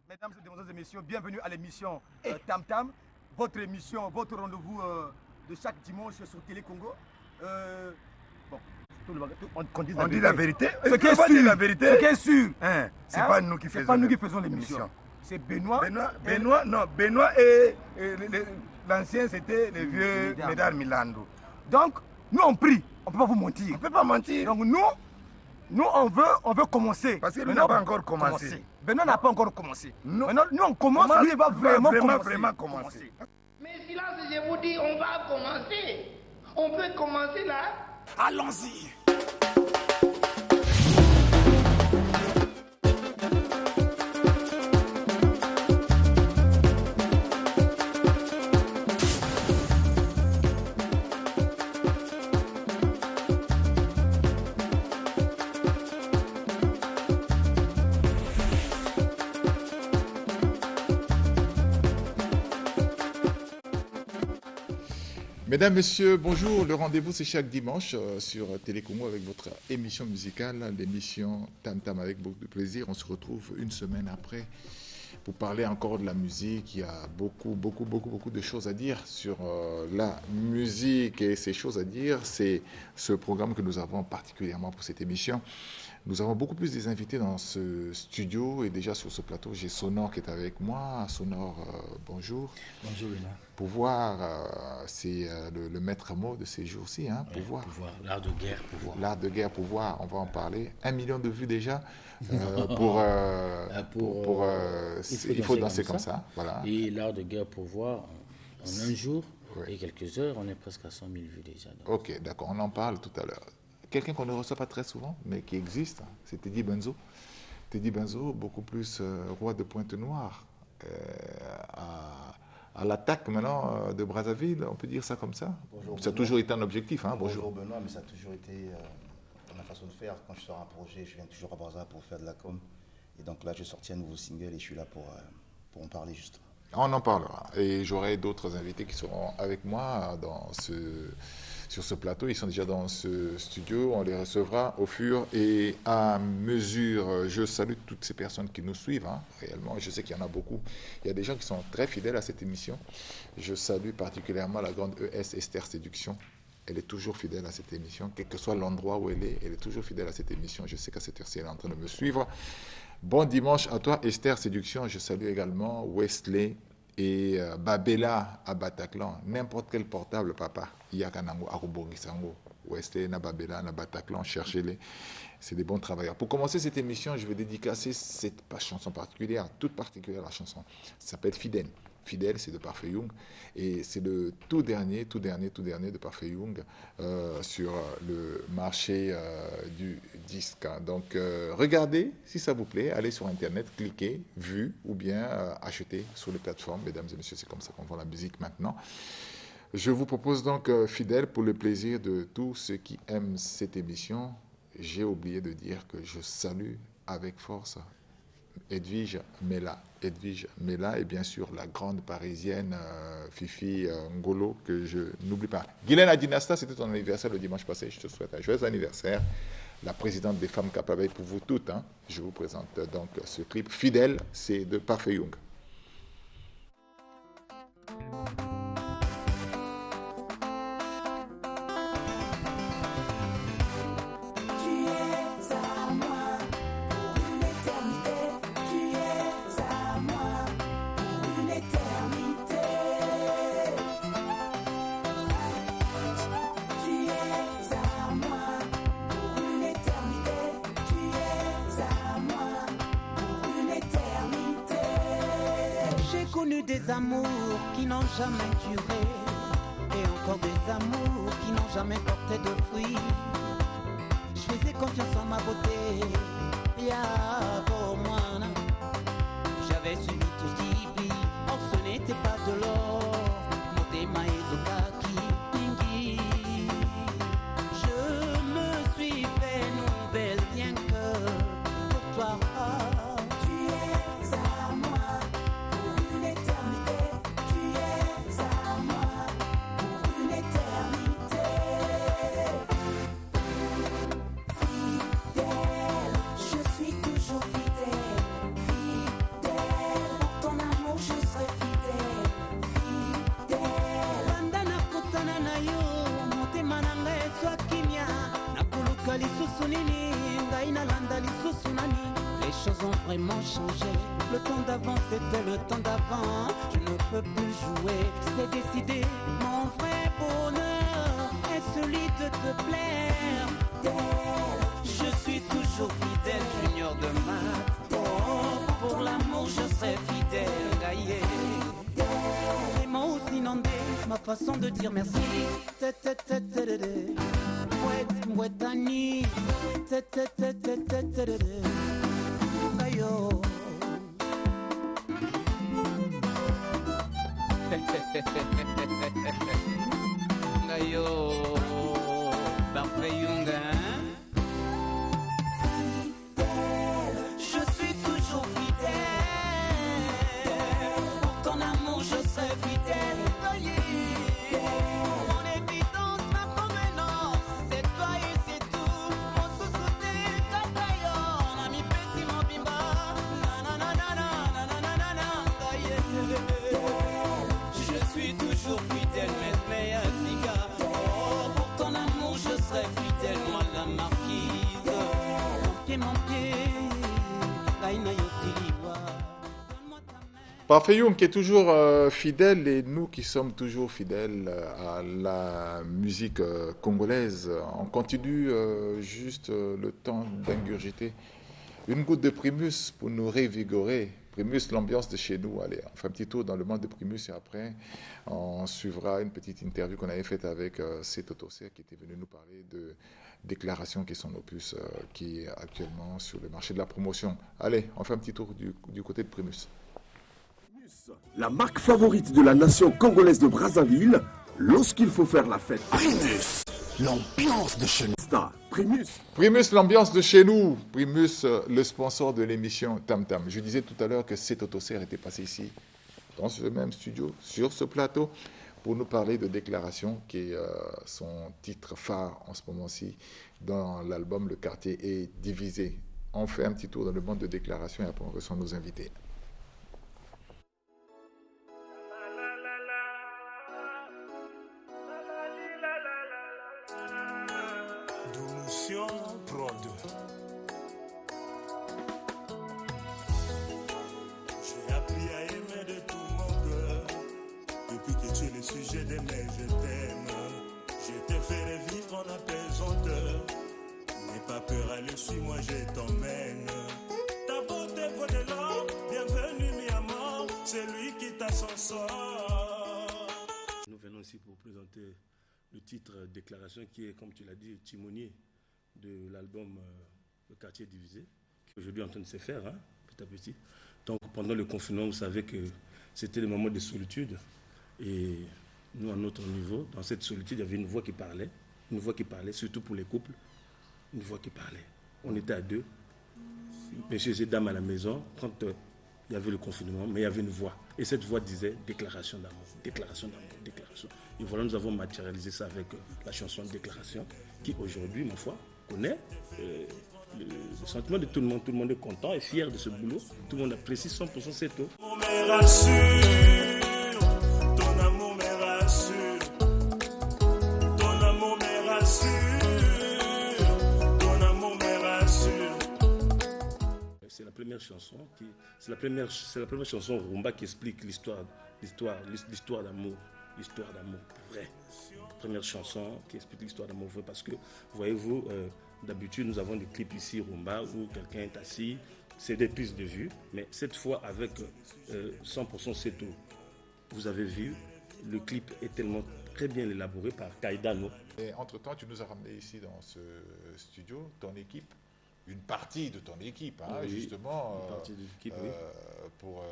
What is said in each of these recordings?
Mesdames et messieurs, bienvenue à l'émission Tam Tam, votre émission, votre rendez-vous de chaque dimanche sur Télé Congo. Bon, on dit la vérité. Ce qui est sûr, la vérité. Ce qui est sûr, c'est pas nous qui faisons l'émission. C'est Benoît. Benoît et l'ancien, c'était le vieux Médard Milando. Donc, nous on prie, on ne peut pas vous mentir. On ne peut pas mentir. Donc nous on veut commencer. Parce que nous n'avons pas encore commencé. Benoît n'a pas encore commencé. Maintenant, nous on commence, lui il va vraiment commencer. Mais silence, je vous dis, on va commencer. On peut commencer là. Allons-y. Mesdames, Messieurs, bonjour. Le rendez-vous, c'est chaque dimanche sur Télé Congo avec votre émission musicale, l'émission Tam Tam avec beaucoup de plaisir. On se retrouve une semaine après pour parler encore de la musique. Il y a beaucoup de choses à dire sur la musique et ces choses à dire. C'est ce programme que nous avons particulièrement pour cette émission. Nous avons beaucoup plus des invités dans ce studio et déjà sur ce plateau, j'ai Sonor qui est avec moi. Sonor, bonjour. Bonjour, Léna. Pouvoir, c'est le maître mot de ces jours-ci, hein, pouvoir. Pouvoir, l'art de guerre, pouvoir. L'art de guerre, pouvoir, on va en parler. 1 million de vues déjà. Il faut danser comme ça. Voilà. Et l'art de guerre, pouvoir, en un jour et quelques heures, on est presque à 100 000 vues déjà. Donc. Ok, d'accord, on en parle tout à l'heure. Quelqu'un qu'on ne reçoit pas très souvent, mais qui existe, c'est Teddy Benzo. Teddy Benzo, beaucoup plus roi de Pointe-Noire, à l'attaque maintenant de Brazzaville, on peut dire ça comme ça. Bonjour, ça a toujours été un objectif. Hein, bonjour Benoît, mais ça a toujours été ma façon de faire. Quand je sors un projet, je viens toujours à Brazzaville pour faire de la com. Et donc là, j'ai sorti un nouveau single et je suis là pour en parler justement. On en parlera. Et j'aurai d'autres invités qui seront avec moi sur ce plateau. Ils sont déjà dans ce studio. On les recevra au fur et à mesure. Je salue toutes ces personnes qui nous suivent. Hein, réellement, je sais qu'il y en a beaucoup. Il y a des gens qui sont très fidèles à cette émission. Je salue particulièrement la grande ES Esther Séduction. Elle est toujours fidèle à cette émission. Quel que soit l'endroit où elle est toujours fidèle à cette émission. Je sais qu'à cette heure-ci, elle est en train de me suivre. Bon dimanche à toi, Esther Séduction. Je salue également Wesley et Babela à Bataclan. N'importe quel portable, papa. Yakanango, Aruborisango. Wesley, na Babela, na Bataclan, cherchez-les. C'est des bons travailleurs. Pour commencer cette émission, je vais dédicacer cette chanson particulière, toute particulière la chanson. Ça s'appelle Fidèle. Fidèle, c'est de Parfait Young. Et c'est le tout dernier de Parfait Young sur le marché du disque. Donc, regardez, si ça vous plaît, allez sur Internet, cliquez, vu, ou bien achetez sur les plateformes. Mesdames et messieurs, c'est comme ça qu'on vend la musique maintenant. Je vous propose donc Fidèle pour le plaisir de tous ceux qui aiment cette émission. J'ai oublié de dire que je salue avec force Edwige Mela et bien sûr la grande parisienne Fifi Ngolo que je n'oublie pas. Guylaine Adinasta, c'était ton anniversaire le dimanche passé, je te souhaite un joyeux anniversaire. La présidente des femmes capables pour vous toutes. Hein. Je vous présente donc ce clip Fidèle, c'est de Parfait Young. Des amours qui n'ont jamais duré et encore des amours qui n'ont jamais porté de fruits. Je faisais confiance en ma beauté, pour moi. J'avais suivi tout ce qui brille, or ce n'était pas de l'or. Motema Ezokaki Pingi. Je me suis fait nouvelle rien que pour toi. Je suis toujours fidèle. vraiment changé. Le temps d'avant c'était le temps d'avant. Je ne peux plus jouer, c'est décidé. Mon vrai bonheur est celui de te plaire. Je suis toujours fidèle, junior de maths. Oh, pour l'amour je serai fidèle, gaillé. Les mots inondés, ma façon de dire merci. Mouetani, Gayo. Gayo, parfait Yunga. Je suis toujours fidèle. Pour ton amour, je serai fidèle. Mon évidence, ma provenance, c'est toi et c'est tout. Mon sous-souté, Kakayo, Nami Pessi, mon bimba. Je suis toujours fidèle, mais Asiga. Oh, pour ton amour, je serai fidèle, moi la marquise. Mon pied, Kaina Yotiliwa. Parfait Young qui est toujours fidèle et nous qui sommes toujours fidèles à la musique congolaise. On continue juste le temps d'ingurgiter une goutte de Primus pour nous révigorer. Primus, l'ambiance de chez nous. Allez, on fait un petit tour dans le monde de Primus et après on suivra une petite interview qu'on avait faite avec Seto Tosser qui était venu nous parler de Déclaration qui est son opus qui est actuellement sur le marché de la promotion. Allez, on fait un petit tour du côté de Primus. La marque favorite de la nation congolaise de Brazzaville, lorsqu'il faut faire la fête. Primus, l'ambiance de chez nous. Primus, l'ambiance de chez nous. Primus, le sponsor de l'émission Tam Tam. Je disais tout à l'heure que Seto Tosser était passé ici, dans ce même studio, sur ce plateau, pour nous parler de Déclaration, qui est son titre phare en ce moment-ci, dans l'album Le Quartier est divisé. On fait un petit tour dans le monde de Déclaration et après on reçoit nos invités. Prod. J'ai appris à aimer de tout mon cœur. Depuis que tu es le sujet de mes je t'aime. Je te ferai vivre en apesanteur. N'aie pas peur, allez, suis-moi, je t'emmène. Ta beauté vaut de l'or. Bienvenue, mi amor. C'est lui qui t'a son sort. Nous venons ici pour présenter le titre Déclaration qui est, comme tu l'as dit, timonier de l'album Le Quartier divisé, qui aujourd'hui est en train de se faire, hein, petit à petit. Donc pendant le confinement, vous savez que c'était le moment de solitude. Et nous, à notre niveau, dans cette solitude, il y avait une voix qui parlait, surtout pour les couples, une voix qui parlait. On était à deux, messieurs et dames à la maison, quand il y avait le confinement, mais il y avait une voix. Et cette voix disait déclaration d'amour, déclaration d'amour, déclaration. Et voilà, nous avons matérialisé ça avec la chanson Déclaration, qui aujourd'hui, ma foi, connaît le sentiment de tout le monde. Tout le monde est content et fier de ce boulot. Tout le monde apprécie 100% cette eau. Ton amour me rassure. Ton amour me rassure. Ton amour me rassure. C'est la première chanson c'est la première chanson rumba qui explique l'histoire d'amour. L'histoire d'amour vrai. Première chanson qui explique l'histoire d'amour vrai parce que, voyez-vous, d'habitude nous avons des clips ici, rumba, où quelqu'un est assis, c'est des prises de vue, mais cette fois avec 100% Seto, vous avez vu, le clip est tellement très bien élaboré par Kaidano. Et entre-temps, tu nous as ramené ici dans ce studio, ton équipe, une partie de ton équipe, hein, oui, justement, une partie de l'équipe, oui. Pour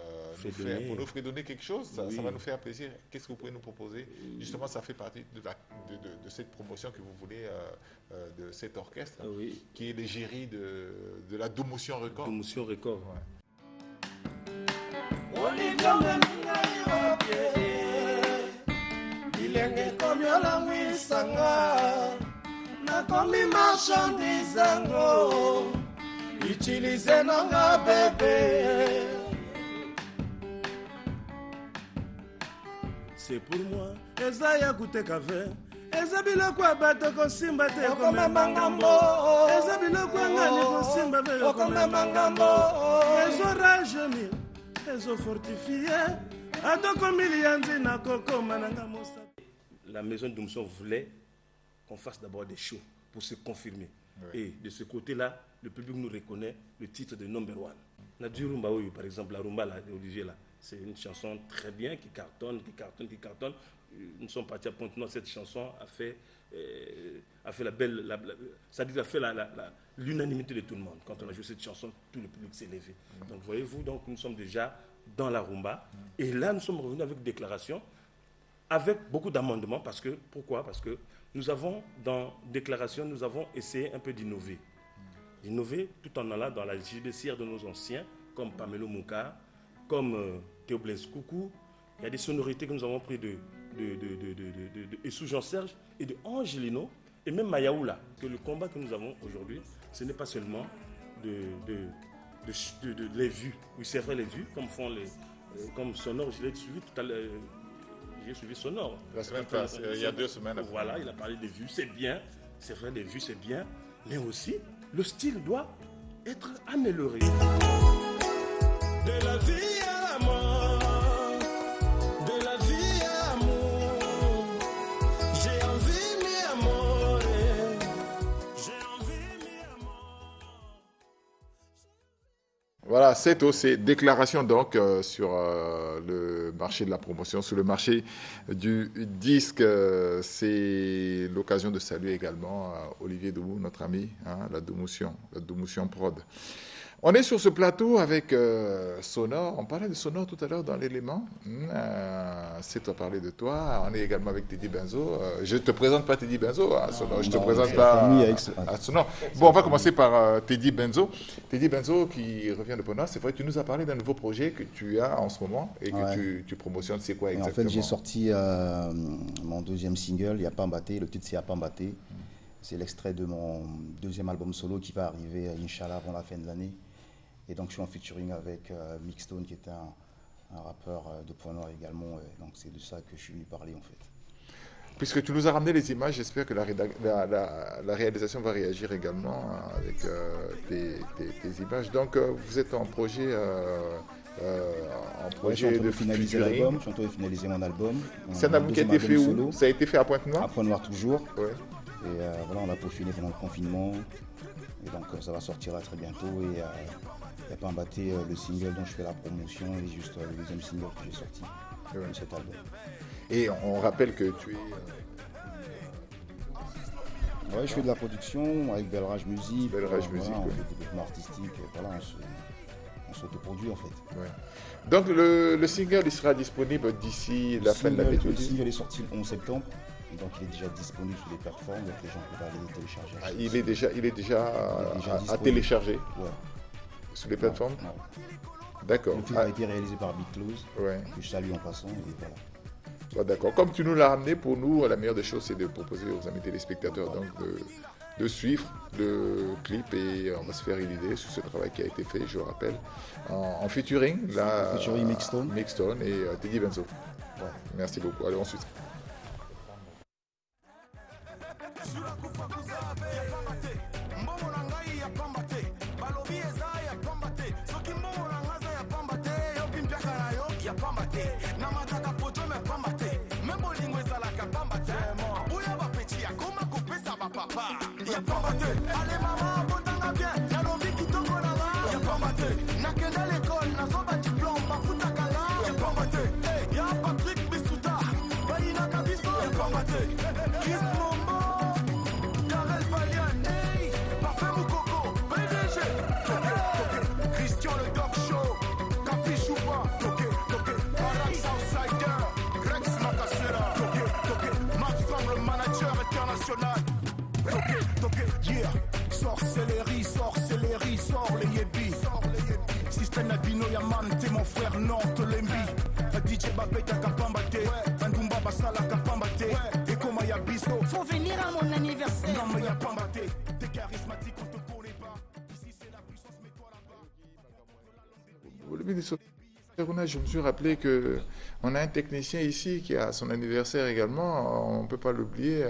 nous fredonner quelque chose, ça va nous faire plaisir. Qu'est-ce que vous pouvez nous proposer? Justement, ça fait partie de cette promotion que vous voulez, de cet orchestre, qui est l'égérie de la Domotion Record. Domotion Record. Nakomi marchandise yango utilize nanga bébé. C'est pour moi eza ya kuteka ve eza biloko ya bato kosimba te okomema ngambo eza biloko ya ngani kosimba pe okomema ngambo ezorajeunir ezofortifie atokomili ya nzina kokoma na nga mosa. La maison de Doumson voulait qu'on fasse d'abord des shows pour se confirmer. Ouais. Et de ce côté-là, le public nous reconnaît le titre de number one. Nadu Rumba, oui, par exemple, la Rumba, là, Olivier, là, c'est une chanson très bien qui cartonne. Nous sommes partis à Pointe-Noire, cette chanson a fait la belle, c'est-à-dire a fait l'unanimité de tout le monde. Quand on a joué cette chanson, tout le public s'est levé. Donc voyez-vous, donc nous sommes déjà dans la Rumba. Et là, nous sommes revenus avec une déclaration, avec beaucoup d'amendements. Pourquoi ? Parce que nous avons, dans déclaration, nous avons essayé un peu d'innover. D'innover tout en allant dans la judiciaire de nos anciens, comme Pamelo Mouka, comme Théo Blaise Coucou. Il y a des sonorités que nous avons prises de Essou Jean-Serge et de Angelino, et même Mayaoula, que le combat que nous avons aujourd'hui, ce n'est pas seulement les vues. Oui, c'est vrai, les vues, comme font comme Sonore, je l'ai suivi tout à l'heure. J'ai suivi Sonore. La semaine passée, il y a 2 semaines. Voilà, il a parlé des vues, c'est bien. C'est vrai, les vues, c'est bien. Mais aussi, le style doit être amélioré. De la vie à la mort, de la vie à l'amour, j'ai envie, mi amore, j'ai envie, mi amore. Voilà, c'est aussi déclaration donc sur le marché de la promotion, sur le marché du disque. C'est l'occasion de saluer également Olivier Doumou, notre ami, la Doumoution Prod. On est sur ce plateau avec Sonore. On parlait de Sonore tout à l'heure dans l'élément. C'est à parler de toi. On est également avec Teddy Benzo. Je ne te présente pas Teddy Benzo à Sonore. Je ne te présente pas à Sonore. Bon, on va commencer par Teddy Benzo. Teddy Benzo qui revient de Pona. C'est vrai, tu nous as parlé d'un nouveau projet que tu as en ce moment et que tu promotionnes. C'est quoi exactement ? En fait, j'ai sorti mon 2e single, Yapambaté. Le titre, c'est Yapambaté. C'est l'extrait de mon 2e album solo qui va arriver, Inch'Allah, avant la fin de l'année. Et donc, je suis en featuring avec Mixstone, qui est un rappeur de Point-Noir également. Donc, c'est de ça que je suis venu parler, en fait. Puisque tu nous as ramené les images, j'espère que la réalisation va réagir également avec tes images. Donc, vous êtes en projet, je suis en train de finaliser l'album. Je suis en train de finaliser mon album. C'est un album qui a été fait où ? Ça a été fait à Pointe-Noire ? À Pointe-Noire, toujours. Ouais. Et voilà, on l'a peaufiné pendant le confinement. Et donc, ça va sortir là très bientôt. Et Yapambaté, le single dont je fais la promotion, et juste le 2e single que j'ai sorti de cet album. Et on rappelle que tu es... je fais de la production avec Belrage Music. Belrage Music, on fait du développement artistique. Voilà, on s'autoproduit en fait. Ouais. Donc le single il sera disponible d'ici la fin de l'année. Le single est sorti le 11 septembre. Donc il est déjà disponible sur les plateformes, donc les gens peuvent aller le télécharger. Il est déjà à télécharger sur les plateformes. D'accord. Le film a été réalisé par Big Close, que je salue en passant. Et voilà. D'accord. Comme tu nous l'as ramené, pour nous, la meilleure des choses, c'est de proposer aux amis téléspectateurs donc, de suivre le clip et on va se faire une idée sur ce travail qui a été fait, je rappelle, en featuring. Featuring Mixstone et Teddy Benzo. Ouais. Merci beaucoup. Allez, ensuite. Allez maman, botanga bien, nalobi kitoko na nga. Yapambaté, nakenda l'école, nazoba diplôme, mafuta kala. Yapambaté, ya Patrick Bisuta, bayina kabiso. Yapambaté, Chris Mombo, Darel Valian, Parfait Moukoko, PDG. Christian le Dog Show, Capi Choupa, Barack Southsider, Rex Makasera, Max Strong le manager international. Sorcellerie, sors les yébis. Système Nabino Yaman, t'es mon frère Nantes Lembi. DJ Babé t'as Kapambate, Andumba Basala Kapambate. Et comme Yabiso, faut venir à mon anniversaire. Non mais Yapambate, t'es charismatique, on te connaît pas. Ici c'est la puissance, mets-toi là-bas. Je me suis rappelé qu'on a un technicien ici qui a son anniversaire également, on ne peut pas l'oublier,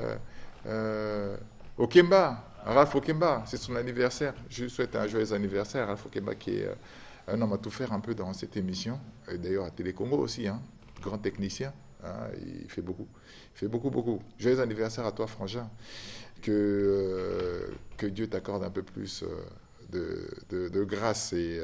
Okemba, Ralph Okemba, c'est son anniversaire. Je lui souhaite un joyeux anniversaire, Ralph Okemba, qui est un homme à tout faire un peu dans cette émission, et d'ailleurs à Télé Congo aussi, grand technicien, il fait beaucoup. Il fait beaucoup. Joyeux anniversaire à toi, Frangin, que Dieu t'accorde un peu plus de grâce, et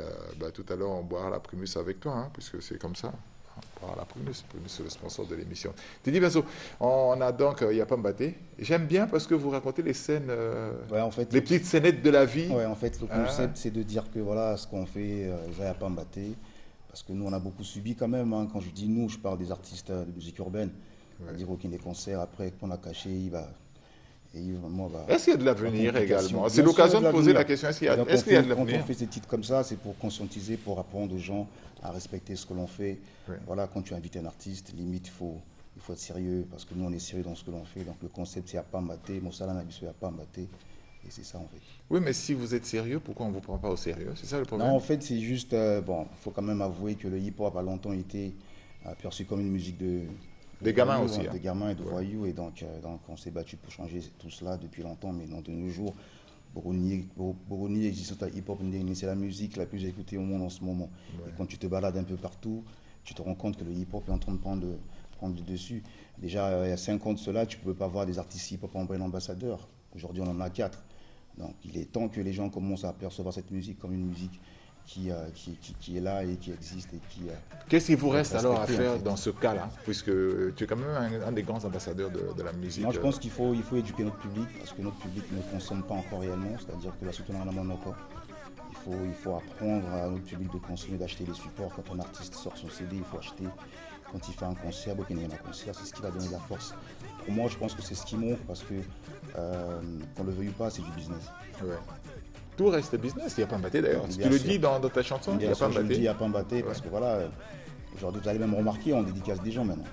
tout à l'heure on boira la primus avec toi, puisque c'est comme ça. On boira la primus, c'est le sponsor de l'émission. Teddy Benzo, on a donc Yapambaté. J'aime bien parce que vous racontez les scènes, en fait, les petites scénettes de la vie. Ouais, en fait, le concept, c'est de dire que voilà ce qu'on fait, Yapambaté, parce que nous on a beaucoup subi quand même. Quand je dis nous, je parle des artistes de musique urbaine. C'est-à-dire aucun des concerts après qu'on a caché, il va. Est-ce qu'il y a de l'avenir également? C'est l'occasion de poser la question, est-ce qu'il y a de l'avenir? Quand on fait ces titres comme ça, c'est pour conscientiser, pour apprendre aux gens à respecter ce que l'on fait. Voilà, quand tu invites un artiste, limite, il faut être sérieux, parce que nous, on est sérieux dans ce que l'on fait. Donc le concept, c'est Yapambaté, Mossala Nabiso Yapambaté, et c'est ça, en fait. Oui, mais si vous êtes sérieux, pourquoi on ne vous prend pas au sérieux? C'est ça le problème? Non, en fait, c'est juste, il faut quand même avouer que le hip-hop a longtemps été perçu comme une musique des gamins aussi. Des gamins et de voyous, et donc on s'est battu pour changer tout cela depuis longtemps, mais dans de nos jours, Boroni existe à hip-hop, c'est la musique la plus écoutée au monde en ce moment. Et quand tu te balades un peu partout, tu te rends compte que le hip-hop est en train de prendre le dessus. Déjà, il y a 5 ans de cela, tu ne pouvais pas voir des artistes hip-hop en brand ambassadeur. Aujourd'hui, on en a 4. Donc, il est temps que les gens commencent à percevoir cette musique comme une musique qui est là et qui existe. Qu'est-ce qu'il vous reste alors à faire dans ce cas-là, puisque tu es quand même un des grands ambassadeurs de la musique? Moi, je pense qu'il faut éduquer notre public, parce que notre public ne consomme pas encore réellement, c'est-à-dire que la soutenance en amont encore. Il faut apprendre à notre public de consommer, d'acheter les supports. Quand un artiste sort son CD, il faut acheter. Quand il fait un concert, c'est ce qui va donner la force. Pour moi, je pense que c'est ce qui manque, parce que qu'on le veuille ou pas, c'est du business. Ouais. Tout reste business, il n'y a pas Yapambaté d'ailleurs. Tu le dis dans ta chanson, il n'y a pas Je le dis, Yapambaté, parce que voilà, aujourd'hui vous allez même remarquer, on dédicace des gens maintenant.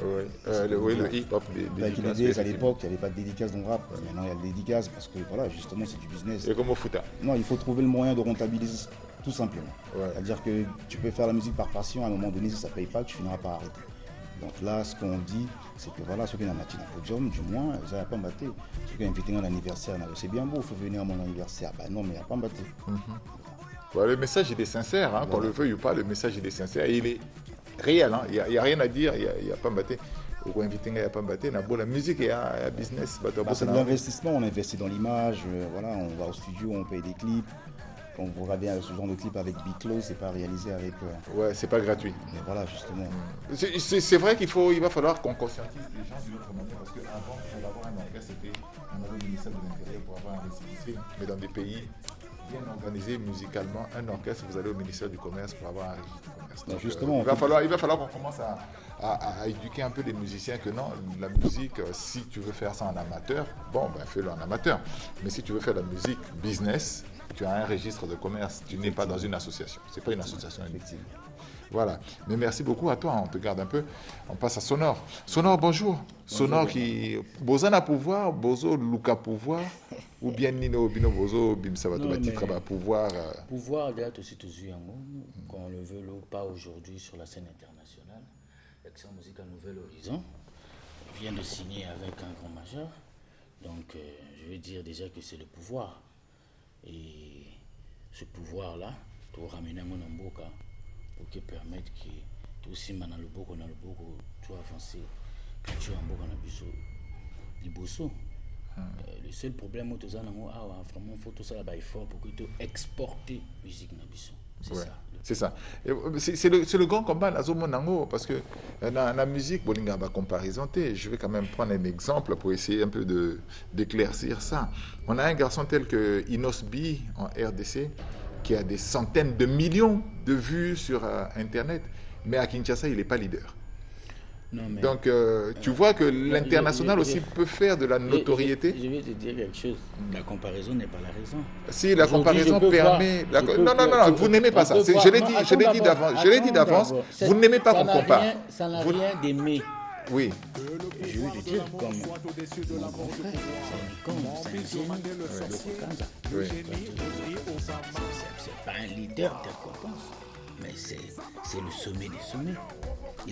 Oui, le hip-hop dédicace. À l'époque, il n'y avait pas de dédicace dans le rap. Maintenant, il y a des dédicaces parce que voilà, justement, c'est du business. Et comme au foot. Non, il faut trouver le moyen de rentabiliser, tout simplement. C'est-à-dire que tu peux faire la musique par passion, à un moment donné, si ça ne paye pas, tu finiras par arrêter. Donc là, ce qu'on dit, c'est que voilà, ceux qui ont un podium, du moins, ils n'ont pas battu. Ceux qui ont invité un anniversaire, c'est bien beau, il faut venir à mon anniversaire. Ben non, mais il n'y a pas battu. Le message, il est sincère, qu'on le veuille ou pas, le message, il est sincère. Et il est réel, il n'y a rien à dire, il n'y a pas battu. Ou inviter il n'y a pas battu. La musique et un business. C'est de l'investissement, on investit dans l'image, voilà, on va au studio, on paye des clips. Quand vous regardez ce genre de clip avec Biclo, c'est pas réalisé avec. Ouais, c'est pas gratuit. Mais voilà, justement. C'est vrai il va falloir qu'on conscientise les gens d'une autre manière, parce qu'avant, pour avoir un orchestre, on avait le ministère de l'Intérieur pour avoir un récépissé. Mais dans des pays bien organisés musicalement, un orchestre, vous allez au ministère du Commerce pour avoir un registre du commerce. Donc, justement, il va falloir qu'on commence à éduquer un peu les musiciens que non, la musique, si tu veux faire ça en amateur, fais-le en amateur. Mais si tu veux faire la musique business, tu as un registre de commerce, tu n'es pas dans une association. Ce n'est pas une association effective. Voilà. Mais merci beaucoup à toi, on te garde un peu. On passe à Sonore. Sonore, bonjour. Sonore qui... Bozana pouvoir, Bozo Luka pouvoir, ou bien Nino Bino Bozo, Bim Sabato Batitra pouvoir. Pouvoir, d'être aussi tous qu'on le veut ou pas aujourd'hui sur la scène internationale. L'action musicale Nouvel Horizon vient de signer avec un grand majeur. Donc, je veux dire déjà que c'est le pouvoir. Et ce pouvoir-là, tu ramener mon amboka pour que permettre que tu aussi dans le boko, tu avances, que tu as un boko dans le bosso. Le seul problème où tu as vraiment, vraiment, il faut tout ça là-bas fort pour que tu exportes la musique dans le bisso. C'est ça. C'est le grand combat, parce que dans la musique, il y a une comparaison. Je vais quand même prendre un exemple pour essayer un peu d'éclaircir ça. On a un garçon tel que Inos B en RDC, qui a des centaines de millions de vues sur Internet, mais à Kinshasa, il n'est pas leader. Non, mais donc, tu vois que l'international aussi peut faire de la notoriété. Je vais te dire quelque chose. La comparaison n'est pas la raison. Si, la comparaison permet... Non, vous n'aimez pas ça. Je l'ai dit d'avance. Vous n'aimez pas qu'on compare. Ça n'a rien d'aimer. Oui. Je veux te dire, comme mon grand frère, c'est pas un leader tel qu'on pense. mais c'est le sommet des sommets.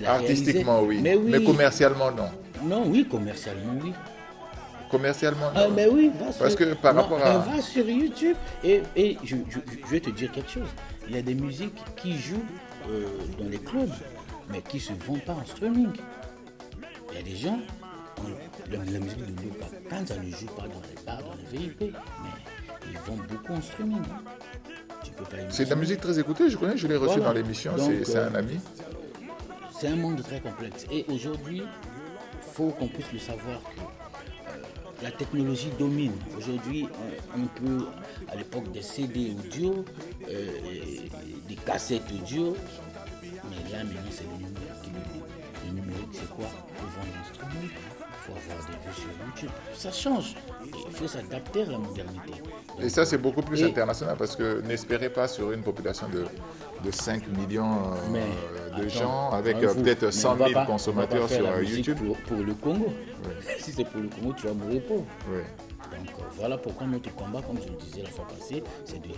Artistiquement, oui. Mais commercialement, non. Non, oui, commercialement, oui. Commercialement, non. Ah, mais oui, Parce que par rapport à... Va sur YouTube et je vais te dire quelque chose. Il y a des musiques qui jouent dans les clubs, mais qui ne se vendent pas en streaming. Il y a des gens, la musique ne joue pas. Quand ça ne joue pas dans les bars, dans les VIP, mais ils vendent beaucoup en streaming. C'est de la musique très écoutée, je connais, je l'ai reçu dans l'émission, c'est un ami. C'est un monde très complexe. Et aujourd'hui, il faut qu'on puisse le savoir que la technologie domine. Aujourd'hui, on peut, à l'époque des CD audio, des cassettes audio, mais là maintenant c'est le numérique. Le numérique c'est quoi? Il faut vendre un streaming, il faut avoir des vues sur YouTube. Ça change. Il faut s'adapter à la modernité. Donc, et ça c'est beaucoup plus international parce que n'espérez pas sur une population de 5 millions de gens avec peut-être 100 000 consommateurs sur YouTube. Pour le Congo. Si c'est pour le Congo, tu vas mourir pauvre. Donc voilà pourquoi notre combat, comme je le disais la fois passée, c'est de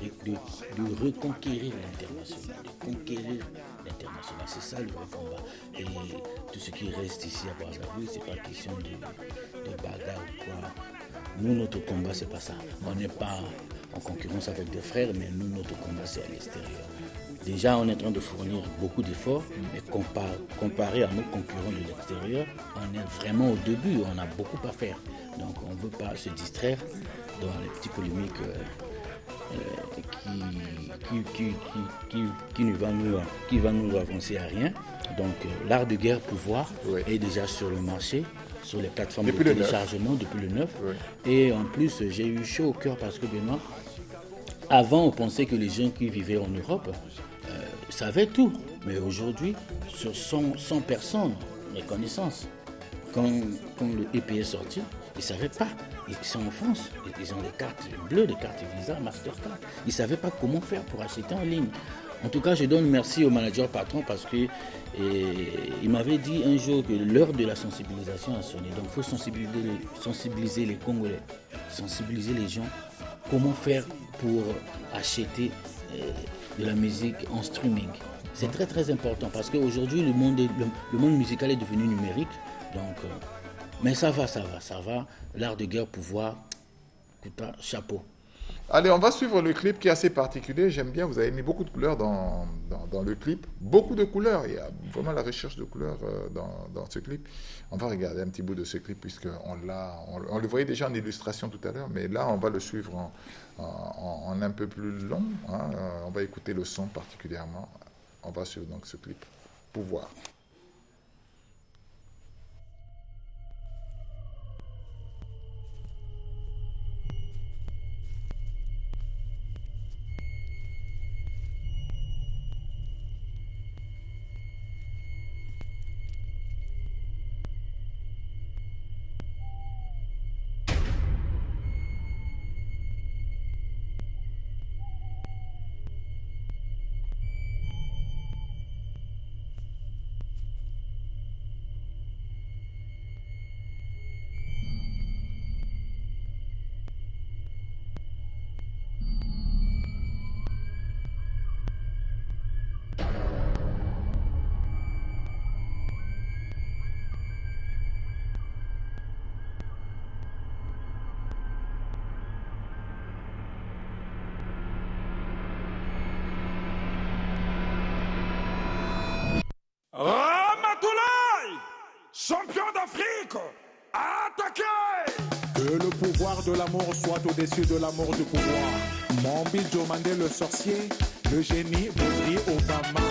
reconquérir l'international, de conquérir l'international. C'est ça le vrai combat. Et tout ce qui reste ici à Brazzaville, c'est pas question de bagarre ou quoi. Nous, notre combat, c'est pas ça. On n'est pas en concurrence avec des frères, mais nous, notre combat, c'est à l'extérieur. Déjà, on est en train de fournir beaucoup d'efforts, mais comparé à nos concurrents de l'extérieur, on est vraiment au début, on a beaucoup à faire. Donc, on ne veut pas se distraire dans les petites polémiques qui va nous avancer à rien. Donc, l'art de guerre pouvoir est déjà sur le marché, sur les plateformes de téléchargement depuis le 9. Et en plus, j'ai eu chaud au cœur parce que Benoît, avant, on pensait que les gens qui vivaient en Europe savaient tout. Mais aujourd'hui, sur 100 personnes, mes connaissances, quand le EP est sorti, ils ne savaient pas. Ils sont en France, ils ont des cartes bleues, des cartes Visa, Mastercard. Ils ne savaient pas comment faire pour acheter en ligne. En tout cas, je donne merci au manager patron parce qu'il m'avait dit un jour que l'heure de la sensibilisation a sonné. Donc, il faut sensibiliser les Congolais, sensibiliser les gens. Comment faire pour acheter de la musique en streaming. C'est très très important parce qu'aujourd'hui, le monde musical est devenu numérique. Donc, mais ça va. L'art de guerre, pouvoir, chapeau. Allez, on va suivre le clip qui est assez particulier. J'aime bien, vous avez mis beaucoup de couleurs dans le clip. Beaucoup de couleurs. Il y a vraiment la recherche de couleurs dans ce clip. On va regarder un petit bout de ce clip puisqu'on le voyait déjà en illustration tout à l'heure. Mais là, on va le suivre en un peu plus long. Hein. On va écouter le son particulièrement. On va suivre donc ce clip. Pouvoir. Ramatoulaye, champion d'Afrique, attaquez! Que le pouvoir de l'amour soit au-dessus de l'amour du pouvoir. Mon Bijo Mandé le sorcier, le génie Baudry Obama.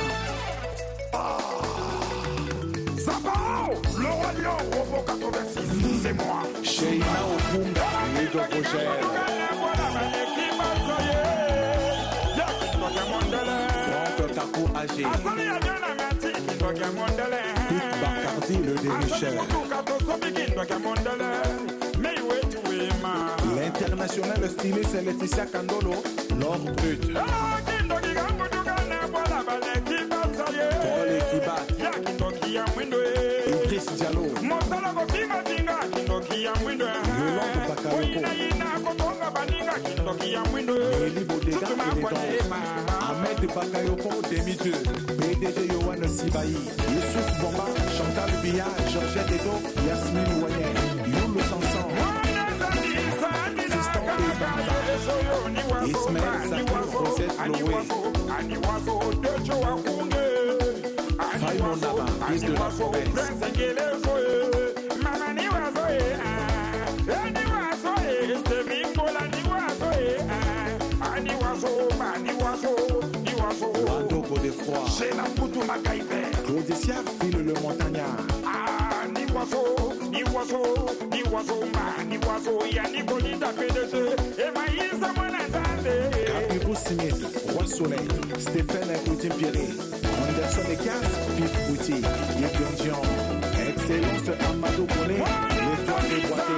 Zabao, le roi lion, Robo 86, c'est moi. Sheina Opunga, Lido Roger. Franck Takou Agé. Pete Bacardi, le dénicheur. L'international stylé, c'est Laetitia Kandolo, l'or brut. Paul Ekibat. Idriss Diallo. Yolande Bakayoko. Eli Bodega, Ahmed Bakayoko, demi-dieu, PDG Yohan Sibaï, Youssouf Bomba, Chantal Bia, Georgette Edo, Yasmine Ouanet, Youlou Sanson, Fiston Ebanza, Ismaël Zakou, Rosette Loé, Faye Monaba, fils de la province. Wando Godefroy, Claudiciar file le montagnard. Capirou Smith, Roi Soleil, Stéphane Coutin-Pierré, Anderson Ekias, Pif Bouti, Yépion Dion, Excellence Amadou Kone, le toit déboîté.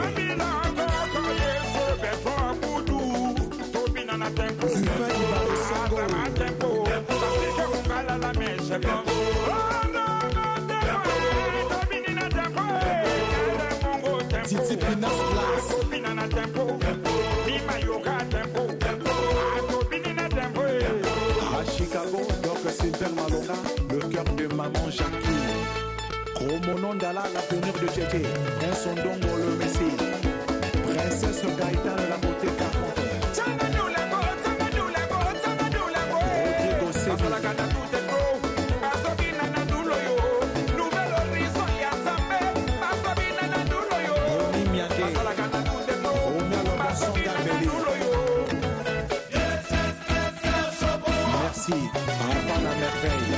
Titi Pinas à Chicago, donc Super Malona, le cœur de maman Jackie. Chromonon Dala, la tenue de Tchétché, un sondongo le Messie. Princesse Gaïtan, la beauté carpente. Rodrigo Sédou. Merci à la merveille.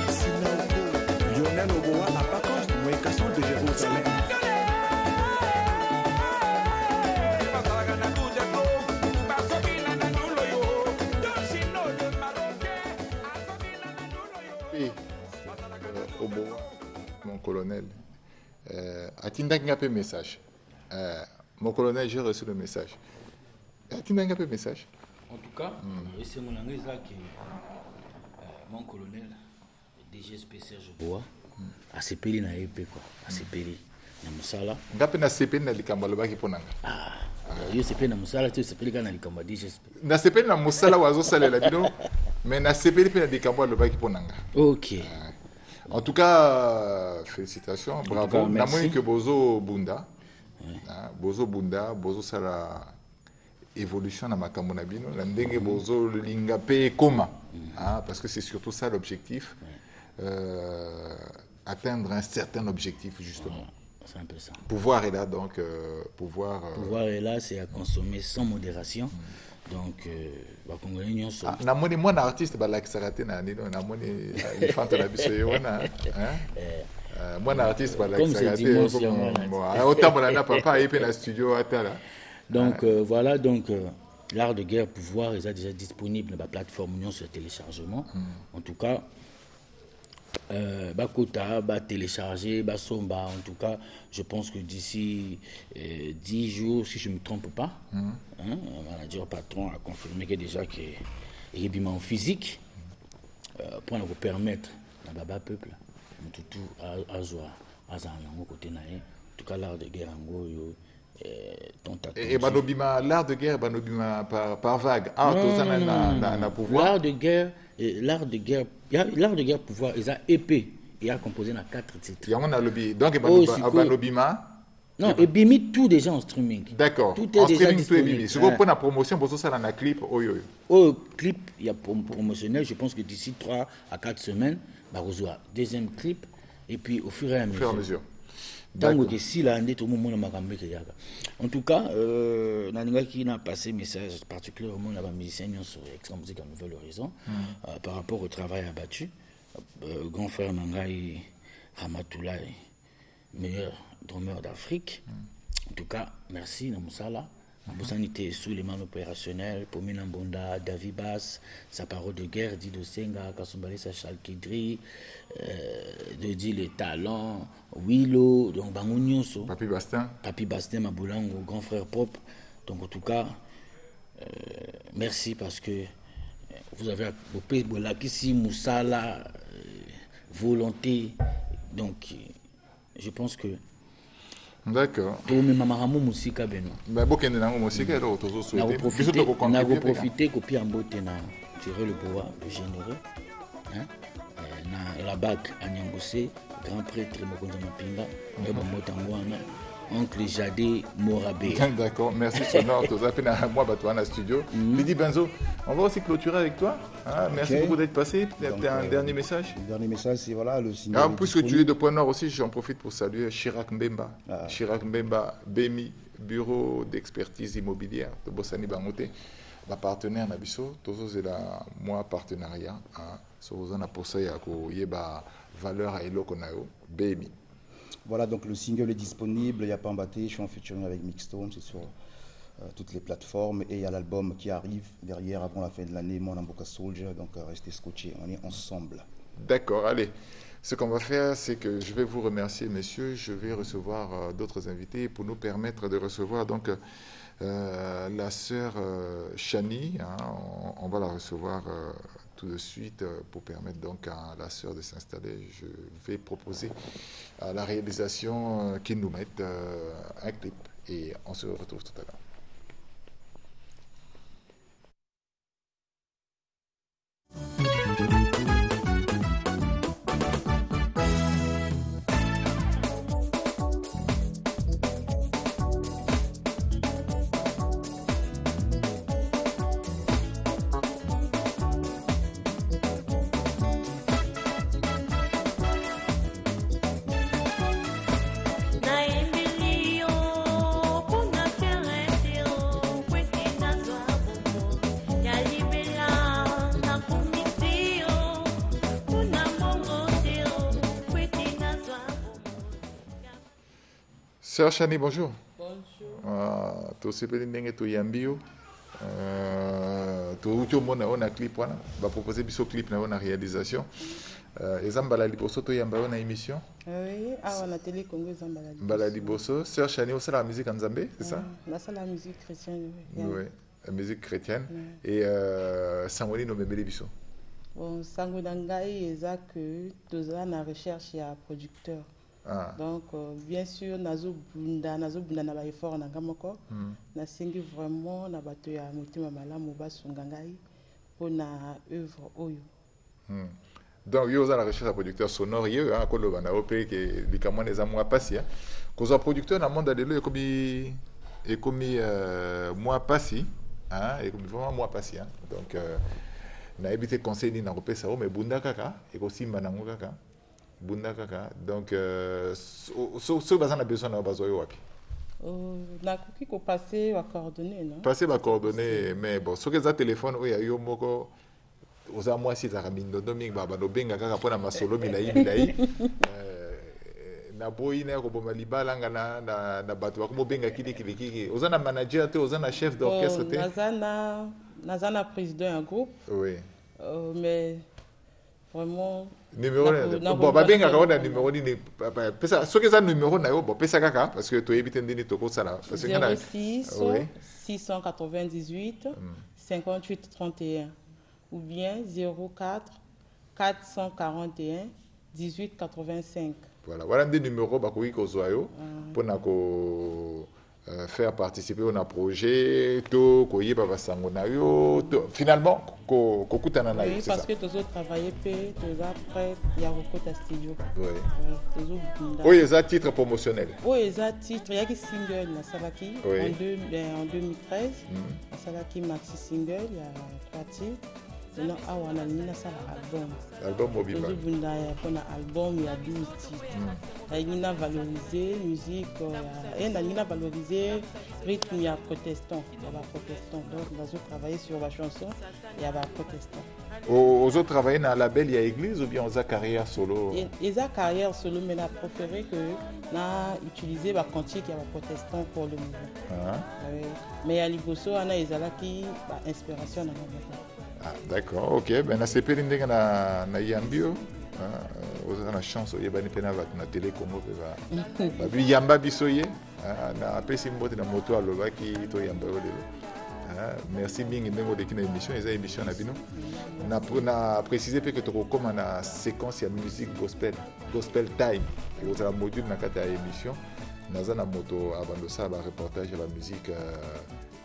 Lionel Oboa à Pacos, Mouékasson de Jérusalem. Oboa, mon colonel, a-t-il un peu message? Mon colonel, j'ai reçu le message. A-t-il un peu message? En tout cas, c'est mon anglais qui mon colonel, DGSP Serge Bois, a CPL na EP quoi, a CPL na musala. Ngapi na CPL na likamba lobaki ponanga. Ah, yo CPL na musala, tu CPL kana likamba DGSP. Na CPL na musala wazo salela bino, mais na CPL pe na likamba lobaki ponanga. OK. En tout cas, félicitations, bravo. Na moins que Bozo Bunda. Bozo Bunda, Bozo Sala évolution na makambo na bino, la ndenge Bozo linga pe koma. Parce que c'est surtout ça l'objectif. Atteindre un certain objectif, justement. C'est un peu ça. Pouvoir est là, donc pouvoir est là, c'est à consommer sans modération. Donc, namoni moi artiste balak sarate na nino namoni ifanta na biso yona moi artiste balak sarate autant balana papa et puis na studio atala. Donc voilà, donc l'art de guerre pouvoir est déjà disponible dans la plateforme Union sur téléchargement. En tout cas, Bakota, télécharger, Somba. En tout cas, je pense que d'ici 10 jours, si je ne me trompe pas, un manager patron a confirmé que déjà qu'il y a des en physique pour nous permettre, dans le peuple, tout à côté. En tout cas, l'art de guerre et l'art de guerre par vague. L'art de guerre, l'art de guerre pouvoir, ils ont épée, il a composé dans 4 titres. Il y a un lobby. Donc non, et bimi tout déjà en streaming. D'accord. Tout est déjà disponible. Si vous prenez la promotion, vous avez un clip. Clip, il y a promotionnel. Je pense que d'ici 3 à 4 semaines, bah vous aurez deuxième clip et puis au fur et à mesure. En tout cas, qui a passé message particulièrement à la musicienne sur Extra Musique à Nouvel Horizon par rapport au travail abattu. Grand frère Nangaï Ramatoulaye, meilleur drummer d'Afrique. En tout cas, merci Namusala. Bosanité sous les mains opérationnelles, Pomina Mbonda, David Bass, sa parole de guerre, Dido Senga, Kassombale Sachal Kidri, Dodi les talents, Willow, donc Bangounioso, Papi Bastin, Maboulango, grand frère Pop. Donc en tout cas, merci parce que vous avez Bolakissi, Moussala, volonté. Donc je pense que d'accord. Pour mes mamaramu musika beno. Bah bokende nango musika ero tozo souhaiter. On a profité copier en beauté na tirer le pouvoir, le généreux. hein? La BAC à Nyangosé, grand prêtre Mokonza Mapinga, et Bomotangwana, oncle Jadé Morabé. D'accord, merci Sonore, tu as fait moi dans studio. Lydie Benzo, on va aussi clôturer avec toi. Merci beaucoup d'être passé. Donc, un dernier message. Le dernier message, c'est voilà le signal. Puisque tu es de Point Nord aussi, j'en profite pour saluer Chirac Mbemba. Chirac Mbemba, BMI, Bureau d'expertise immobilière de Bossani Bangote. Ma partenaire Nabiso, tous c'est la moi partenariat. Sur on a pour ça il y a valeur à Elo Konayo, BMI. Voilà, donc le single est disponible, il y a pas embatté, je suis en featuring avec Mixstone, c'est sur toutes les plateformes, et il y a l'album qui arrive derrière avant la fin de l'année, Mon Amboka Soldier, donc restez scotchés, on est ensemble. D'accord, allez. Ce qu'on va faire, c'est que je vais vous remercier, messieurs. Je vais recevoir d'autres invités pour nous permettre de recevoir donc la sœur Chani. On va la recevoir tout de suite pour permettre donc à la sœur de s'installer. Je vais proposer à la réalisation qu'ils nous mettent un clip et on se retrouve tout à l'heure. Sœur Chani, bonjour. Bonjour. Tu sais pas n'engue tu yambio. Tu on a clip wana. Va proposer biso clip na on a réalisation. Ezambala liboso to yamba on a émission. Oui, on a télé Congo Zambala. Mbala liboso. Sœur Chani, on sait la musique en Zambé, c'est ça? C'est la musique chrétienne. Oui, la musique chrétienne. Et Sangoni no memele biso. Bon, Sangodangai eza que toza na recherche ya producteur. Donc bien sûr nazo bunda na ba effort na ngamoko na singi vraiment na bato ya mutima malamu basunga ngai pour na œuvre oyo. Donc yo za la recherche à producteur sonore yo ko lo bana opé que bikamwa les amwa pasi ko za producteur na monde de lo et comme moi pasi et comme vraiment moi pasi donc na évité conseil ni na opé ça mais bunda kaka et ko simba na ngaka bunda kaka donc so bazana besoin na bazoyo wapi na koki ko passer wa coordonnées non passer ba coordonnées mais bon so que za téléphone oya yo moko oza moi si za mindo domingue baba no benga kaka pona masolo milai na boyi na ko boma libala ngana na bato ko benga kiki oza na manager te oza na chef d'orchestre te nazana président un groupe oui mais vraiment numéro bon babenga ka ona numéro ni pesa soki za numéro na yo bon pesa kaka parce que to ebite ndini to ko sala parce que 06 698 58 31 ou bien 04 441 18 85. Voilà des numéros ba ko ko zoyo pona ko faire participer au projet to ko yeba basango na yo finalement ko kutana na yo c'est parce que tous autres travailler pe tous après il y a beaucoup de studio oui les titres promotionnels oui les titres il y a qui single na Salaki en 2013 na Salaki maxi single il y a 3 titres. Non, on a mis ça album mobile. On a album il y a 12 titres. On a valorisé musique, on a valorisé rythme il y a protestant, donc on va travailler sur la chanson il y a protestant. Aux autres travailler dans la label il y a église ou bien on a carrière solo. Ils ont carrière solo mais on a préféré que on utiliser la cantique il y a protestant pour le mouvement. Mais il y a liboso on a qui inspiration dans d'accord, ok. Ben, na sepeli ndenge na yambio, on a chance de yebani pena na télé Congo ba bi yamba bisoye, na pesi mbote na moto aloba ki to yamba lelo. Merci mingi ndenge de kina émission, eza émission na bino. Na préciser que to comme na séquence ya musique gospel time. Et au module na kata émission, naza na moto abando ça ba reportage la musique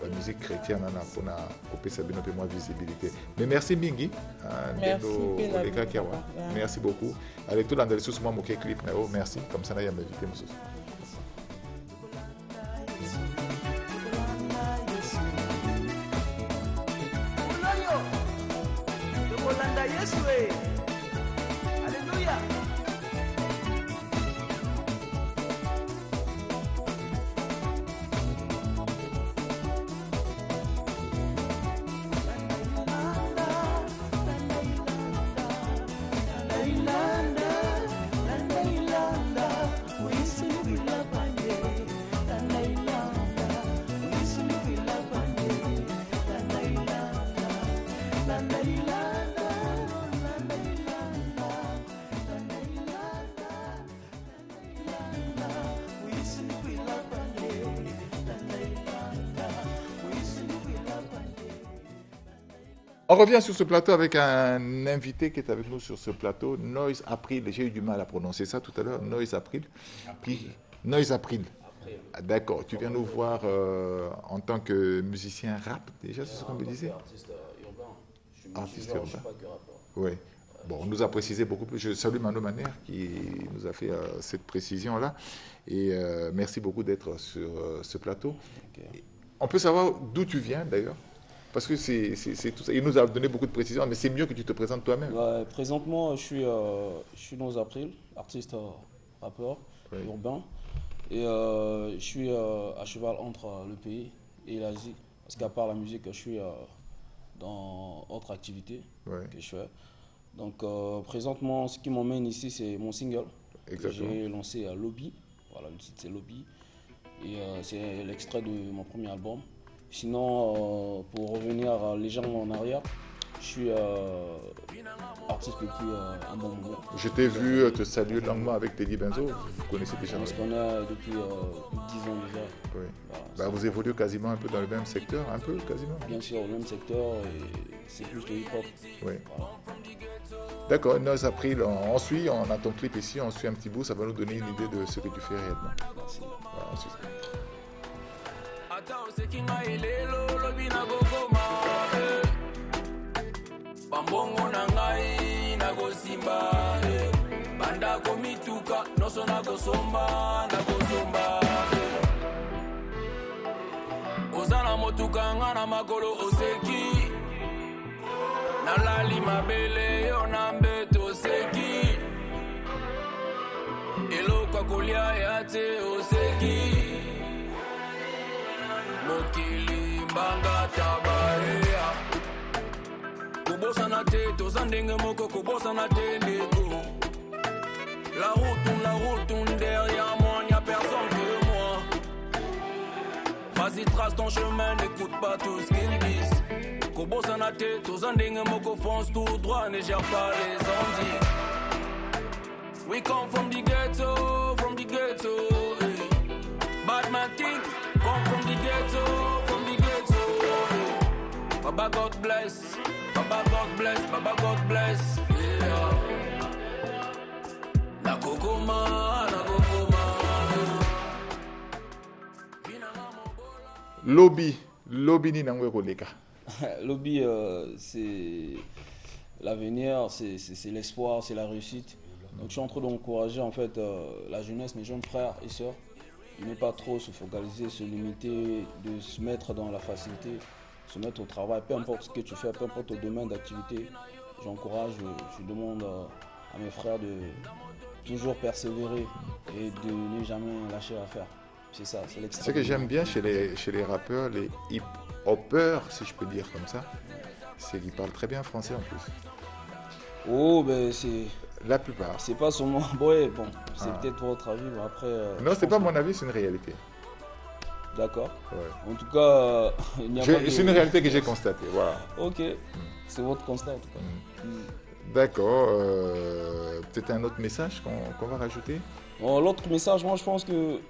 la musique chrétienne on a coupé ça bien un peu moins visibilité. Mais merci Mingi. Merci beaucoup. Avec tout l'endroit sous moi mon clip merci comme ça là m'inviter monsieur. Alléluia. On revient sur ce plateau avec un invité qui est avec nous sur ce plateau, Noise April. J'ai eu du mal à prononcer ça tout à l'heure, Noise April. Noise April. D'accord, tu viens nous voir en tant que musicien rap, déjà, c'est ce qu'on me disait? Artiste urbain. Artiste urbain. Je suis pas que rappeur. Oui. Bon, on nous a précisé beaucoup plus. Je salue Mano Maner qui nous a fait cette précision-là. Et merci beaucoup d'être sur ce plateau. Okay. On peut savoir d'où tu viens d'ailleurs? Parce que c'est tout ça. Il nous a donné beaucoup de précisions, mais c'est mieux que tu te présentes toi-même. Ouais, présentement, je suis Noise April, artiste rappeur urbain. Et je suis à cheval entre le pays et l'Asie. Parce qu'à part la musique, je suis dans autre activité que je fais. Donc présentement, ce qui m'emmène ici, c'est mon single. Exactement. Que j'ai lancé à Lobby. Voilà, le titre c'est Lobby. Et c'est l'extrait de mon premier album. Sinon, pour revenir légèrement en arrière, je suis artiste depuis un bon moment. Je t'ai vu te saluer longuement avec Teddy Benzo. Vous connaissez déjà? On se connaît depuis 10 ans déjà. Oui. Voilà, vous évoluez quasiment un peu dans le même secteur, un peu quasiment? Bien sûr, le même secteur et c'est plus de hip-hop. Oui. Voilà. D'accord, Noise April, on suit, on a ton clip ici, on suit un petit bout, ça va nous donner une idée de ce que tu fais réellement. Merci. Voilà, on suit. Bambongo na ngai na gosimba banda komituka noso na gosomba ozana motuka nga na makolo oseki nalali mabele yo na mbeto oseki eloko kolia ya te oseki mokili mbanga tabaea kobosana te toza ndenge moko kobosana te ndeko la route tourne derrière moi n'y a personne que moi vas-y trace ton chemin n'écoute pas tout ce qu'ils disent kobosana te toza ndenge moko fonce tout droit ne gère pas les ondits we come from the ghetto hey. Bad man king come from the ghetto hey. Baba God bless Baba God bless, yeah. La Kokoma. Lobby ni nangwe koleka. Lobby, c'est l'avenir, c'est l'espoir, c'est la réussite. Donc je suis en train d'encourager en fait la jeunesse, mes jeunes frères et sœurs, de ne pas trop se focaliser, se limiter, de se mettre dans la facilité. Se mettre au travail, peu importe ce que tu fais, peu importe ton domaine d'activité, j'encourage, je demande à mes frères de toujours persévérer et de ne jamais lâcher l'affaire. C'est ça, c'est l'extrême. Ce que j'aime bien chez les rappeurs, les hip-hoppers, si je peux dire comme ça, c'est qu'ils parlent très bien français en plus. Oh, ben c'est... La plupart. C'est pas seulement... Ouais, bon, c'est peut-être votre avis, mais après... non, c'est pas mon avis, c'est une réalité. D'accord. Ouais. En tout cas, il n'y a pas de... C'est une réalité que j'ai constatée, voilà. Ok, c'est votre constat en tout cas. D'accord. Peut-être un autre message qu'on va rajouter? L'autre message, moi je pense que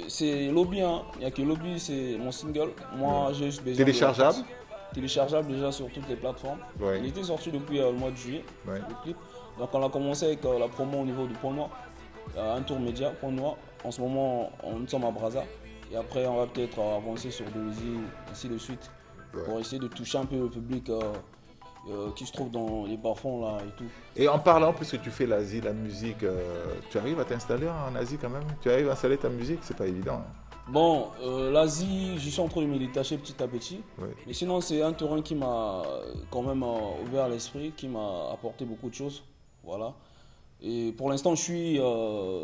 c'est Lobby. Hein. Il n'y a que Lobby, c'est mon single. Moi j'ai juste besoin téléchargeable? Téléchargeable déjà sur toutes les plateformes. Ouais. Il était sorti depuis le mois de juillet, le clip. Donc on a commencé avec la promo au niveau du Pont Noir. Un tour média, Pont Noir. En ce moment, nous sommes à Brazza. Et après, on va peut-être avancer sur Dolisie, ainsi de suite, pour essayer de toucher un peu le public qui se trouve dans les bas-fonds là et tout. Et en parlant, puisque tu fais l'Asie, la musique, tu arrives à t'installer en Asie quand même? Tu arrives à installer ta musique? C'est pas évident. Hein. Bon, l'Asie, je suis en train de me détacher petit à petit. Oui. Mais sinon, c'est un terrain qui m'a quand même ouvert l'esprit, qui m'a apporté beaucoup de choses. Voilà. Et pour l'instant, je suis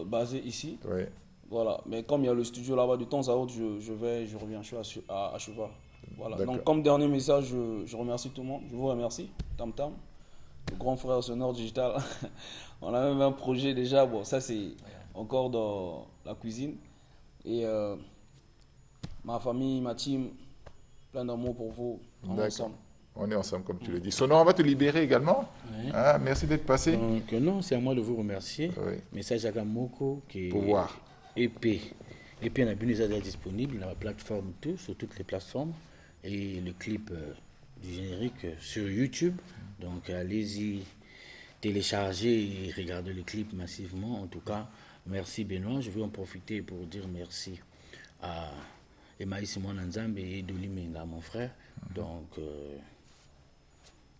basé ici. Oui. Voilà. Mais comme il y a le studio là-bas, de temps à autre, je reviens, je suis à cheval. Voilà. Donc, comme dernier message, je remercie tout le monde. Je vous remercie. Tam Tam, le grand frère Sonore Digital. On a même un projet déjà. Bon, ça, c'est encore dans la cuisine. Et ma famille, ma team, plein d'amour pour vous. On est ensemble. On est ensemble, comme tu le dis. Sonore, on va te libérer également. Oui. Ah, merci d'être passé. Donc, non, c'est à moi de vous remercier. Oui. Message à Gamoko qui est pouvoir. EP. EP, on a déjà disponible dans la plateforme, sur toutes les plateformes. Et le clip du générique sur YouTube. Donc, allez-y, téléchargez et regardez le clip massivement. En tout cas, merci Benoît. Je vais en profiter pour dire merci à Emmaïs Mwananzambe et Doli Menga, mon frère. Donc,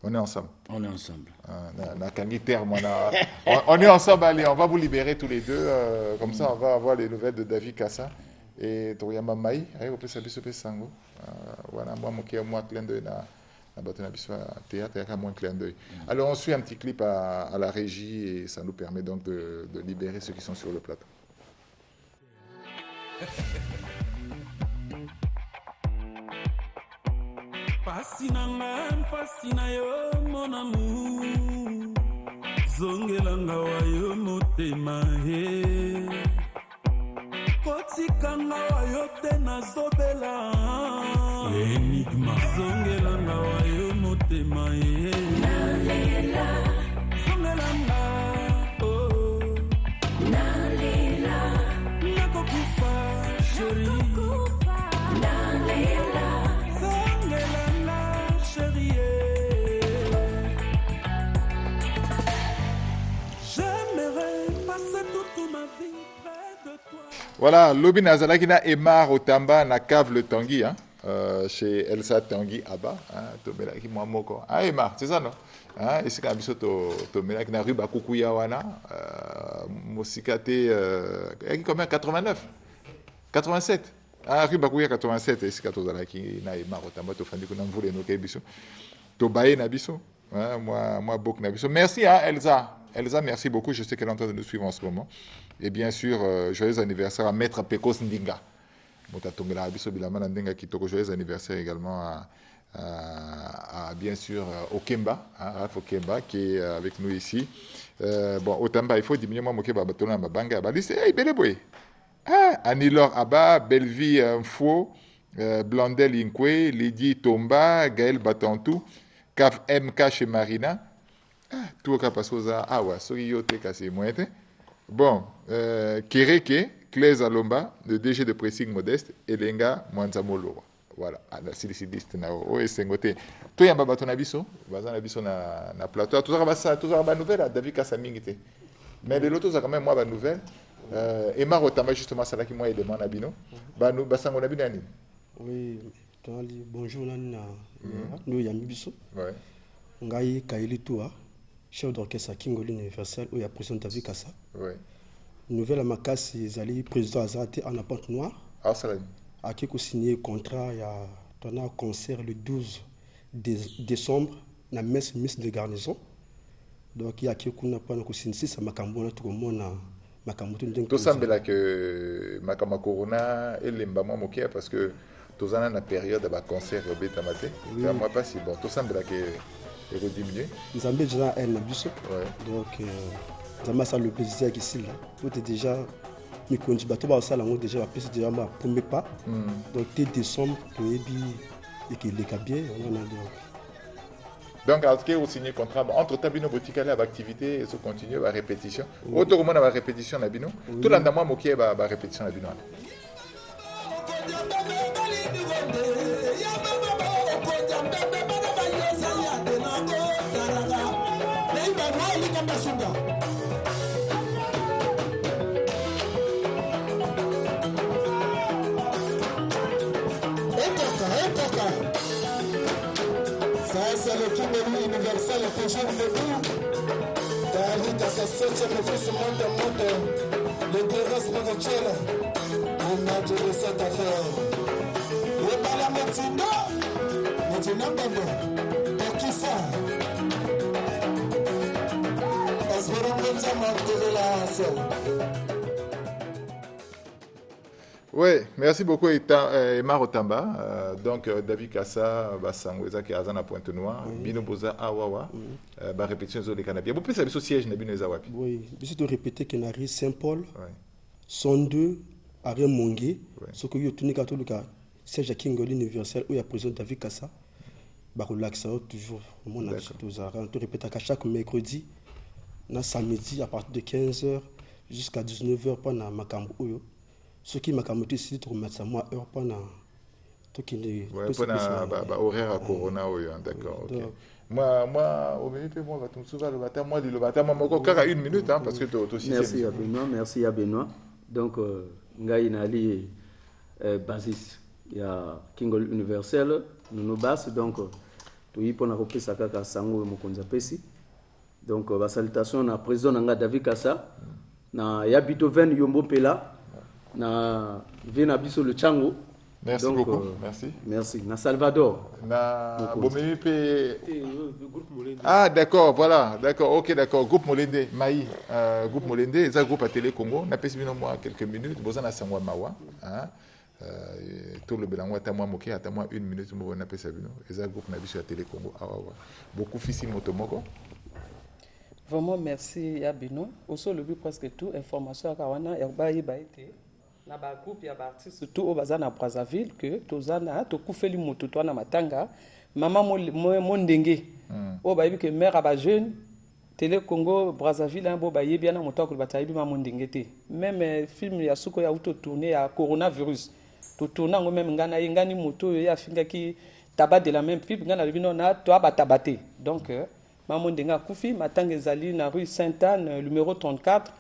on est ensemble. On est ensemble. On est ensemble, allez, on va vous libérer tous les deux. Comme ça, on va avoir les nouvelles de David Kassa et Toriama Maï. Allez, on peut s'abuser Sango. Voilà, moi, clin d'œil na théâtre, il y a moins clin d'œil. Alors, on suit un petit clip à la régie et ça nous permet donc de libérer ceux qui sont sur le plateau. Pasina yo mon amour zongelanga wa yo motema he kotikanga wa yo te nazobela enigma zongelanga wa yo motema he nalela zongelanga oh nalela nakokufa chérie nalela Voilà, Lobi Nazalakina Emar Otamba na cave le Tanguy, hein, chez Elsa Tanguy Abba, Tomelaki Mwamoko. Ah, Emar, c'est ça, non? Et c'est quand même Tomelaki na Ruba Kukuyawana, Mosikate, combien? 89? 87? Ah, Ruba Kuya 87, et c'est quand Tozalaki na Emar Otamba, Tofandi Kunam voulait nous kébiso. Tobaye Nabiso, moi, beaucoup Nabiso. Merci, hein, Elsa. Elsa, merci beaucoup. Je sais qu'elle est en train de nous suivre en ce moment. Et bien sûr, joyeux anniversaire à Maître Pekos Ndinga. Joyeux anniversaire également à bien sûr, Okemba, hein, Raph Okemba, qui est avec nous ici. Bon, Otamba, il faut diminuer moi, Mokeba, Batona, Mabanga, Abali, c'est hey, Beleboy. Ah, Anilor Abba, Bellevie Mfo, Blandel Inkwe, Lydie Tomba, Gaël Batantou, Kav MK chez Marina. Tout cas parce que ah ouais, Soriyote c'est moins. Bon, Kereke, Claire Alomba, le DG de Pressing Modeste, Elenga Mwanzamolo. Voilà, la silicidiste na o esengote. Toi yamba bato na biso, bazana biso na plateau. Tout ça ba nouvelle David Kassamingite. Mais de l'autre ça quand même moi ba nouvelle. Emma Rotamba justement ça là qui moi élément na bino. Ba nous basango na bino ani. Oui, bonjour nana. Nous yambi biso. Ouais. Ngai Kaili Toua. Chef d'orchestre à Kingoli Universal, où il y a président David Kassa. Oui. Nouvelle à Makas, Zali, président Azarate en apporte noir. Ah, ça a qui a signé contrat, il y a un concert le 12 décembre, dans la messe de garnison. Donc, il y a qui a signé ça, Makambo, tout le monde a Makambo. Tout semble là que Makama Corona et l'Embama Mokia, parce que tout ça, dans la période de concert au Bétamate, moi pas si bon. Tout semble là que. Nous avons déjà un abus. Donc, nous avons le plaisir ici. Nous avons déjà mis le bateau déjà ma premier pas. Donc, dès décembre, nous avons les cabiers. Donc, à ce que vous signez contrat, entre Tabino Boutique et l'activité, et ça continue la répétition. Autre monde à la répétition, tout le monde moqué à la répétition. le King universel est toujours debout. David association me fait ce monde. Le terrain spirituel, on a tout de cette affaire. Le bala maintenant Bando, pour qui ça? Oui, merci beaucoup Emar Otamba. Donc David Kassa, Basangweza qui est à Pointe-Noire, Bino Boza Awawa, répétition sur les canapés. Vous pouvez savoir siège Nabino Zawapi. Oui, je de répéter que Nari Saint-Paul, 102 Arrêt Mongé, ce que vous tournez quand le siège à Kingoli universel où il y a président David Kassa. Relax toujours. Mon ami tout répéter qu'à chaque mercredi, samedi à partir de 15h jusqu'à 19h pendant Makambo Oyo. Ce qui m'a camoté ici, tu remets ça moi heure pendant tout qui est. Ouais, pendant horaire à Corona Oyo, d'accord. Ok. Moi, au milieu moi, va me souvenir le matin, moi encore à 1 minute, parce que tu aussi. Merci à Benoît. Donc, Ngaï Nali basis, il y a Kingol Universel, nous basse donc. Tu y pona repris ça kaka sango mokonza pesi. Donc la salutation na président nga David Kassa na ya Beethoven Yombo Pela na vena biso le Chango. Merci donc, beaucoup. Merci. Merci. Na Salvador. Na Bomepe. Ah d'accord, voilà, d'accord, ok, d'accord. Groupe Molende, Maï, groupe Molende, c'est un groupe à Télé Congo. Na pesi bino moi quelques minutes. Boza na sangwa mawa, hein. Tout le bilan, à moi moqué, à moi 1 minute, je vais appeler ça. Et ça, groupe Nabi sur la Télé Congo. Beaucoup de motomoko. Vraiment, merci Yabino. Aussi, le but presque tout, information à Kawana, et Baï Baïté. Na ba groupe, il y a des artistes tout au bazar à Brazzaville, que Tozana, Tokoufeli Moutoutoua na Matanga, Maman Mondenge. Au Baïbi que mère à jeune, Télé Congo, Brazzaville, un beau Baïbi, bien à Moutoutoua, que le Bataïbi m'a Mondenge. Même film, il y a ce qu'il y a auto-tourné à coronavirus. Tourna même ngani moto ya finga ki tabac de la même pipe ngana lebino na to abatabate donc maman denga kufi matanga ezali na rue Sainte-Anne numéro 34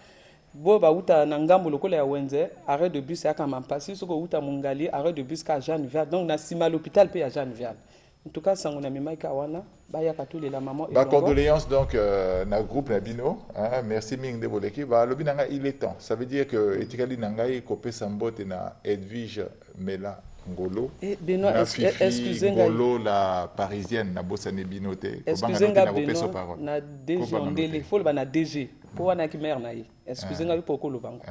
bo ba uta na ngambo lokola ya wenze arrêt de bus ya kama mpasi soko uta mungali arrêt de bus ka Jeanne Vial donc na sima l'hôpital pe ya Jeanne Vial en tout cas sango na mimaika wana ba ya katule la maman et condoléances donc na groupe Nabino merci ming de boleki ba lobi nanga il est temps ça veut dire que etikali nanga kopé sambote na Edwige Mela Ngolo et Benoît excusez-moi Ngolo la parisienne na bosane binote excusez-moi Benoît na DG ondele faut ba na DG pour wana ki mère na yi excusez-moi pour ko lo bango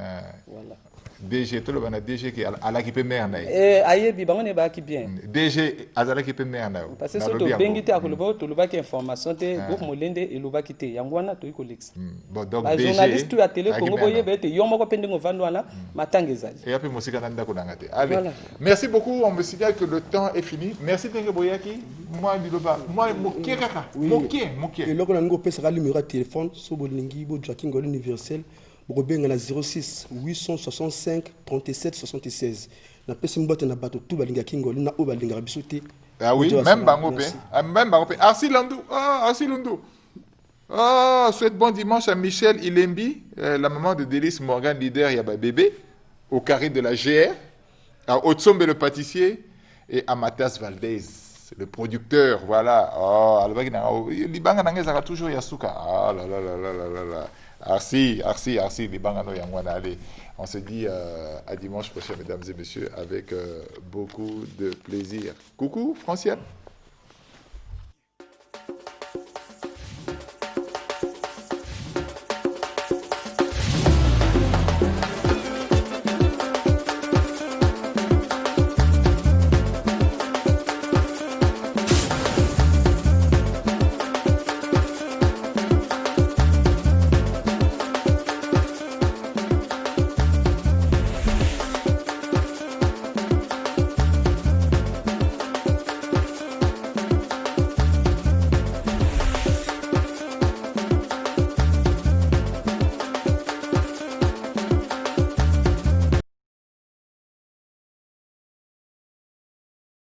voilà DG tout le bana DG qui à la qui peut mère na ayebi bango ne ba ki bien DG azala qui peut mère na parce que so to bengite akoloba to loba ki information te groupe Molende et loba ki te yango wana to ikolex bon donc DG journaliste tu à Télé Congo boye bete yomo ko pende ngovando wana matanga ezali et après musika nanda ko nangate allez merci beaucoup on me signale que le temps est fini merci Tenge Boyaki moi biloba moi moké kaka moké et loko nango pesa ka numéro de téléphone so bolingi bo Joaquin Gol universel Robin à 06 865 37 76. Na pesi mbote na bato tout balinga kingoli na obalinga bisoté. Ah oui, même bangope, même bangope. Arsilandu, Arsilandu. Souhaite bon dimanche à Michel Ilembi, la maman de Délice Morgan, leader Yaba Bébé, au carré de la GR, à Otsombe le pâtissier et à Matas Valdez, le producteur. Voilà. Libanga Nangé sera toujours Yasuka. Ah là là là là là là. Arsi, les bangano yangwana. Allez, on se dit à dimanche prochain, mesdames et messieurs, avec beaucoup de plaisir. Coucou, Francienne.